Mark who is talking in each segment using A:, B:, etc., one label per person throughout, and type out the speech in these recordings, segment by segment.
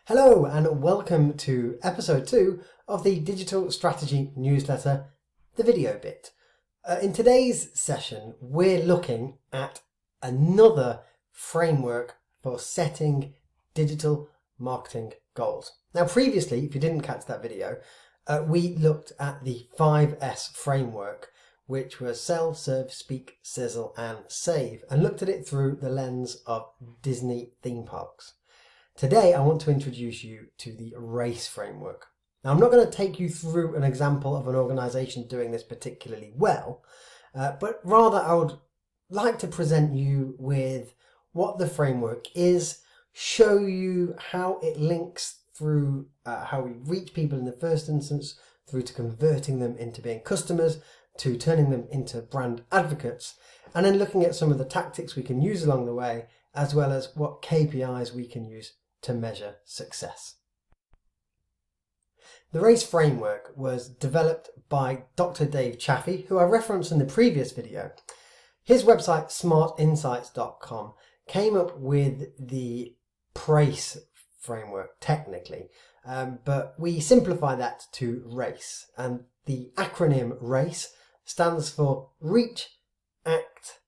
A: Hello and welcome to episode 2 of the Digital Strategy Newsletter, the video bit. In today's session, we're looking at another framework for setting digital marketing goals. Now previously, if you didn't catch that video, we looked at the 5S framework, which was sell, serve, speak, sizzle and save, and looked at it through the lens of Disney theme parks. Today, I want to introduce you to the RACE framework. Now, I'm not going to take you through an example of an organisation doing this particularly well, but rather I would like to present you with what the framework is, show you how it links through how we reach people in the first instance, through to converting them into being customers, to turning them into brand advocates, and then looking at some of the tactics we can use along the way, as well as what KPIs we can use to measure success. The RACE framework was developed by Dr Dave Chaffey, who I referenced in the previous video. His website smartinsights.com came up with the PRACE framework technically, but we simplify that to RACE, and the acronym RACE stands for Reach, Act,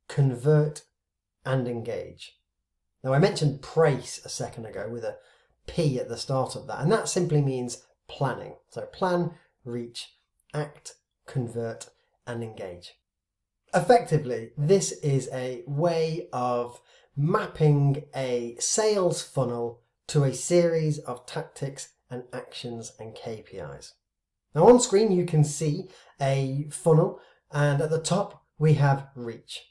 A: Convert and Engage. Now, I mentioned PRACE a second ago with a P at the start of that, and that simply means planning. So plan, reach, act, convert, and engage. Effectively, this is a way of mapping a sales funnel to a series of tactics and actions and KPIs. Now, on screen, you can see a funnel, and at the top, we have reach.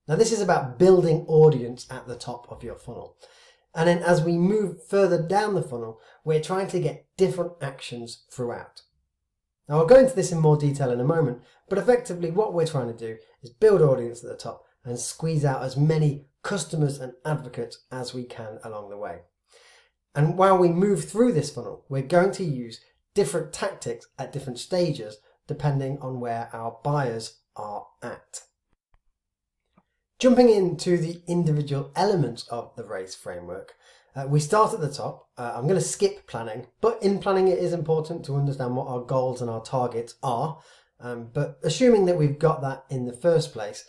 A: Now this is about building audience at the top of your funnel. And then as we move further down the funnel, we're trying to get different actions throughout. Now I'll go into this in more detail in a moment, but effectively what we're trying to do is build audience at the top and squeeze out as many customers and advocates as we can along the way. And while we move through this funnel, we're going to use different tactics at different stages depending on where our buyers are at. Jumping into the individual elements of the RACE framework, we start at the top. I'm going to skip planning, but in planning it is important to understand what our goals and our targets are. But assuming that we've got that in the first place,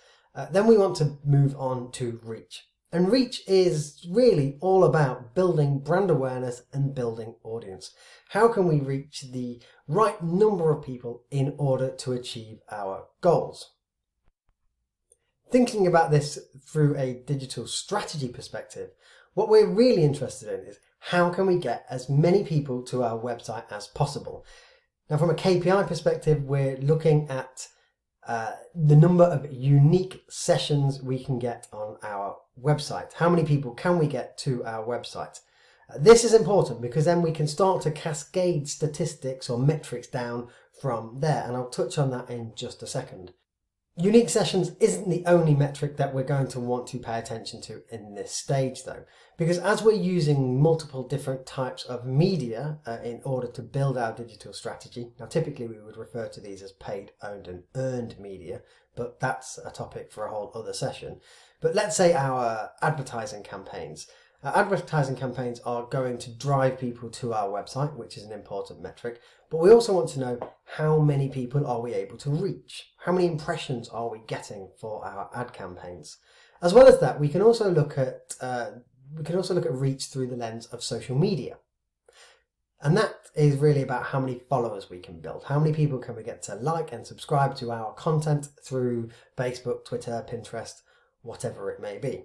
A: then we want to move on to reach. And reach is really all about building brand awareness and building audience. How can we reach the right number of people in order to achieve our goals? Thinking about this through a digital strategy perspective, what we're really interested in is how can we get as many people to our website as possible. Now from a KPI perspective, we're looking at the number of unique sessions we can get on our website. How many people can we get to our website? This is important because then we can start to cascade statistics or metrics down from there, and I'll touch on that in just a second. Unique sessions isn't the only metric that we're going to want to pay attention to in this stage though, because as we're using multiple different types of media in order to build our digital strategy, now typically we would refer to these as paid, owned and earned media, but that's a topic for a whole other session. But let's say our advertising campaigns. Advertising campaigns are going to drive people to our website, which is an important metric, but we also want to know how many people are we able to reach? How many impressions are we getting for our ad campaigns? As well as that, we can also look at reach through the lens of social media. And that is really about how many followers we can build. How many people can we get to like and subscribe to our content through Facebook, Twitter, Pinterest, whatever it may be.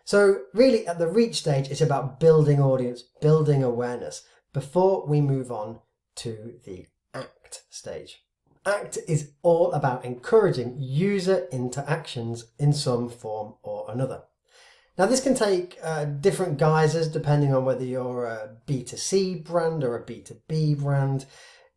A: So really at the reach stage, it's about building audience, building awareness before we move on to the act stage. Act is all about encouraging user interactions in some form or another. Now this can take different guises depending on whether you're a B2C brand or a B2B brand.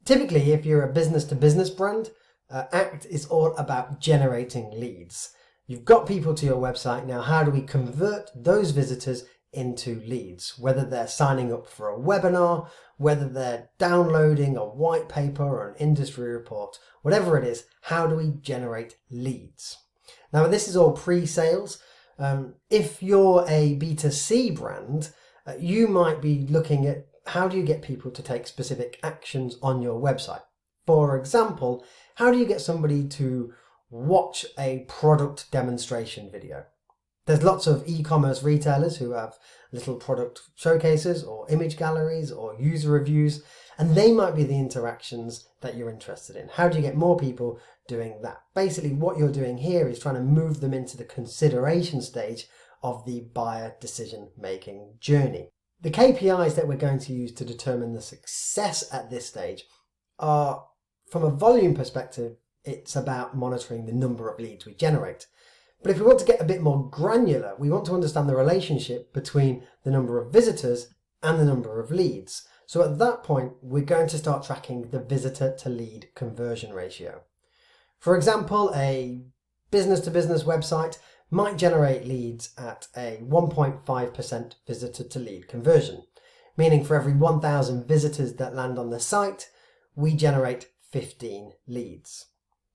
A: Typically, if you're a business-to-business brand, Act is all about generating leads. You've got people to your website. Now, how do we convert those visitors into leads? Whether they're signing up for a webinar, whether they're downloading a white paper or an industry report, whatever it is, how do we generate leads? Now, this is all pre-sales. If you're a B2C brand, You might be looking at how do you get people to take specific actions on your website. For example, how do you get somebody to watch a product demonstration video? There's lots of e-commerce retailers who have little product showcases or image galleries or user reviews, and they might be the interactions that you're interested in. How do you get more people doing that? Basically, what you're doing here is trying to move them into the consideration stage of the buyer decision-making journey. The KPIs that we're going to use to determine the success at this stage are, from a volume perspective, it's about monitoring the number of leads we generate. But if we want to get a bit more granular, we want to understand the relationship between the number of visitors and the number of leads. So at that point, we're going to start tracking the visitor to lead conversion ratio. For example, a business-to-business website might generate leads at a 1.5% visitor to lead conversion, meaning for every 1,000 visitors that land on the site, we generate 15 leads.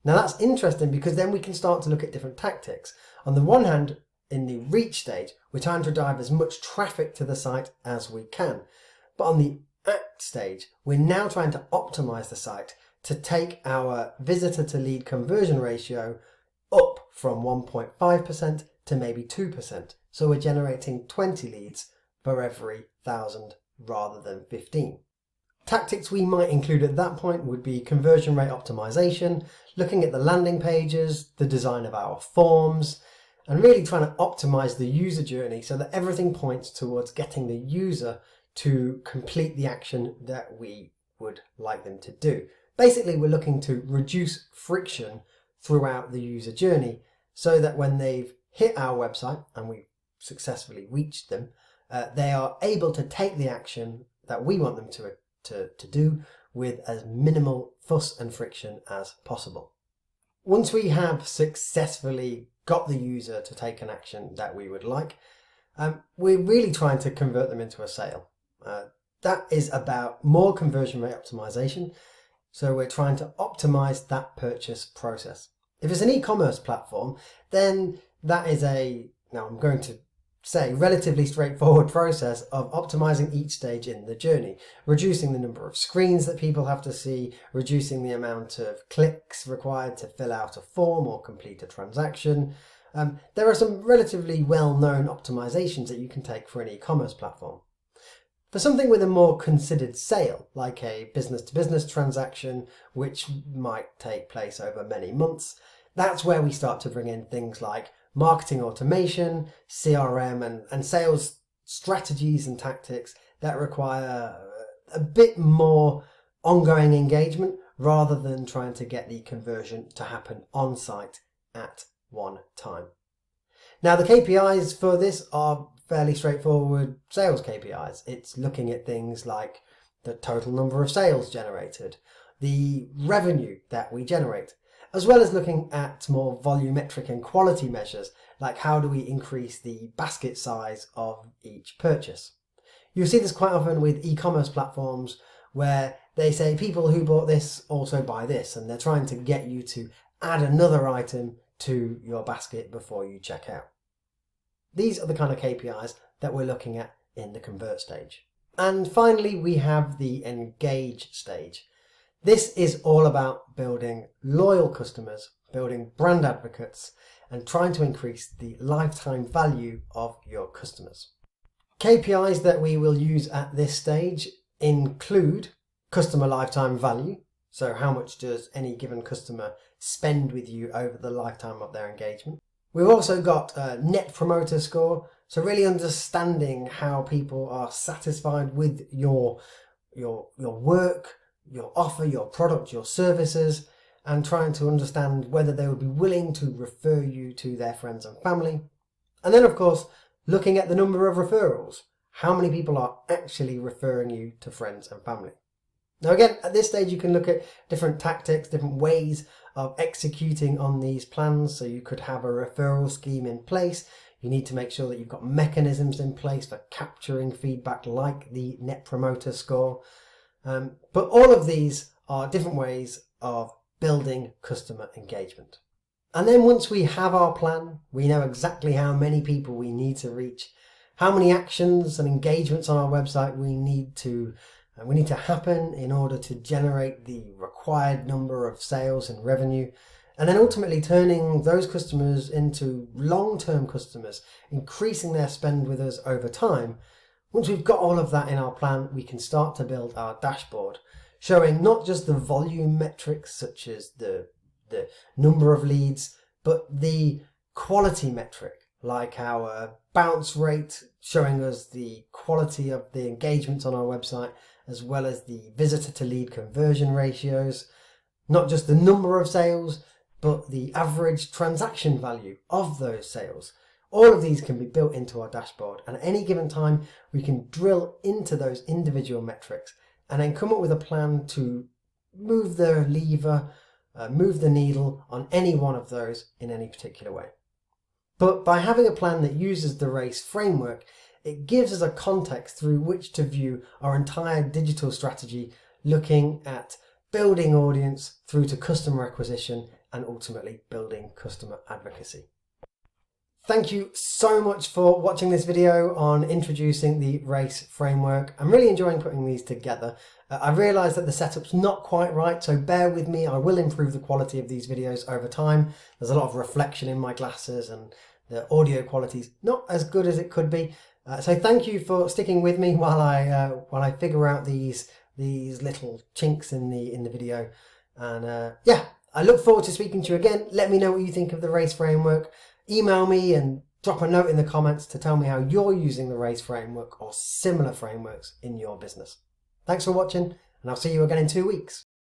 A: Now that's interesting because then we can start to look at different tactics. On the one hand, in the reach stage, we're trying to drive as much traffic to the site as we can. But on the act stage, we're now trying to optimize the site to take our visitor to lead conversion ratio up from 1.5% to maybe 2%. So we're generating 20 leads for every 1,000 rather than 15. Tactics we might include at that point would be conversion rate optimization, looking at the landing pages, the design of our forms, and really trying to optimize the user journey so that everything points towards getting the user to complete the action that we would like them to do. Basically, we're looking to reduce friction throughout the user journey so that when they've hit our website and we've successfully reached them, they are able to take the action that we want them to do with as minimal fuss and friction as possible. Once we have successfully got the user to take an action that we would like, we're really trying to convert them into a sale. That is about more conversion rate optimization. So we're trying to optimize that purchase process. If it's an e-commerce platform, then that is now I'm going to say, relatively straightforward process of optimizing each stage in the journey, reducing the number of screens that people have to see, reducing the amount of clicks required to fill out a form or complete a transaction. There are some relatively well-known optimizations that you can take for an e-commerce platform. For something with a more considered sale, like a business-to-business transaction, which might take place over many months, that's where we start to bring in things like marketing automation, CRM, and sales strategies and tactics that require a bit more ongoing engagement rather than trying to get the conversion to happen on site at one time. Now, the KPIs for this are fairly straightforward sales KPIs. It's looking at things like the total number of sales generated, the revenue that we generate, as well as looking at more volumetric and quality measures, like how do we increase the basket size of each purchase. You'll see this quite often with e-commerce platforms where they say people who bought this also buy this, and they're trying to get you to add another item to your basket before you check out. These are the kind of KPIs that we're looking at in the convert stage. And finally, we have the engage stage. This is all about building loyal customers, building brand advocates, and trying to increase the lifetime value of your customers. KPIs that we will use at this stage include customer lifetime value. So how much does any given customer spend with you over the lifetime of their engagement? We've also got a net promoter score. So really understanding how people are satisfied with your work, your offer, your product, your services, and trying to understand whether they would be willing to refer you to their friends and family. And then, of course, looking at the number of referrals. How many people are actually referring you to friends and family? Now, again, at this stage, you can look at different tactics, different ways of executing on these plans. So you could have a referral scheme in place. You need to make sure that you've got mechanisms in place for capturing feedback like the Net Promoter Score. But all of these are different ways of building customer engagement. And then once we have our plan, we know exactly how many people we need to reach, how many actions and engagements on our website we need to happen in order to generate the required number of sales and revenue, and then ultimately turning those customers into long-term customers, increasing their spend with us over time. Once we've got all of that in our plan, we can start to build our dashboard, showing not just the volume metrics such as the number of leads, but the quality metric like our bounce rate, showing us the quality of the engagements on our website, as well as the visitor to lead conversion ratios, not just the number of sales, but the average transaction value of those sales. All of these can be built into our dashboard, and at any given time we can drill into those individual metrics and then come up with a plan to move the lever, move the needle on any one of those in any particular way. But by having a plan that uses the RACE framework, it gives us a context through which to view our entire digital strategy, looking at building audience through to customer acquisition and ultimately building customer advocacy. Thank you so much for watching this video on introducing the RACE framework. I'm really enjoying putting these together. I realise that the setup's not quite right, so bear with me. I will improve the quality of these videos over time. There's a lot of reflection in my glasses and the audio quality's not as good as it could be. So thank you for sticking with me while I figure out these little chinks in the video. And yeah, I look forward to speaking to you again. Let me know what you think of the RACE framework. Email me and drop a note in the comments to tell me how you're using the RACE framework or similar frameworks in your business. Thanks for watching, and I'll see you again in 2 weeks.